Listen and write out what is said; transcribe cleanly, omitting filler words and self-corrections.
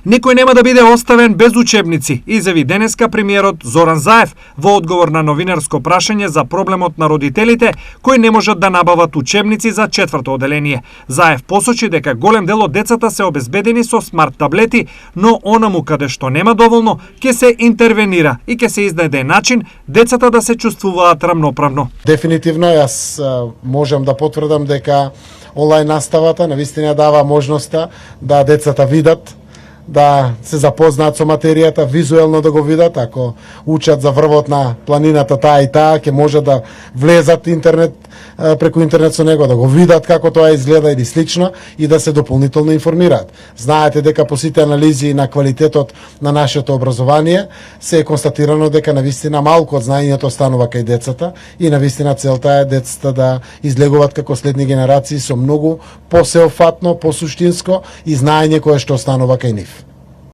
Никој нема да биде оставен без учебници, изјави денеска премиерот Зоран Заев во одговор на новинарско прашање за проблемот на родителите кои не можат да набават учебници за четврто оделение. Заев посочи дека голем дел од децата се обезбедени со смарт таблети, но онаму каде што нема доволно, ќе се интервенира и ќе се изнајде начин децата да се чувствуваат рамноправно. Дефинитивно јас можам да потврдам дека онлайн наставата навистина дава можноста да децата видат, да се запознаат со материјата, визуелно да го видат, ако учат за врвот на планината таа и таа, ќе може да влезат преку интернет со него, да го видат како тоа изгледа или слично и да се дополнително информираат. Знаете дека по сите анализи на квалитетот на нашето образование се е констатирано дека навистина малку од знаењето станува кај децата и навистина целта е децата да излегуваат како следни генерации со многу посеопфатно, посуштинско и знаење кое што останува кај нив.